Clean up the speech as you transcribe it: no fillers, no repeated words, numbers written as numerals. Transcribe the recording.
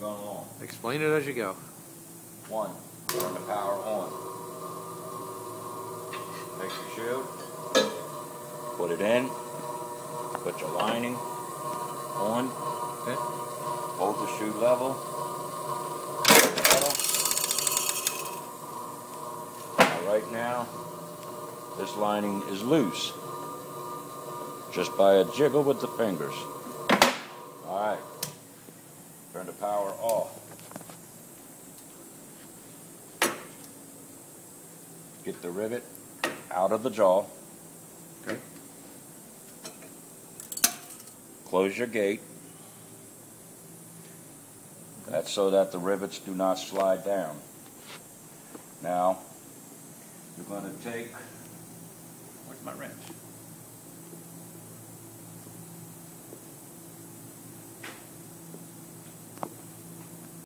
going on. Explain it as you go. 1, turn the power on. Take your shoe, put it in, put your lining on, Okay. hold the shoe level. Now right now, this lining is loose, just by a jiggle with the fingers. Alright, turn the power off. Get the rivet out of the jaw. Okay. Close your gate. That's so that the rivets do not slide down. Now, you're going to take, where's my wrench?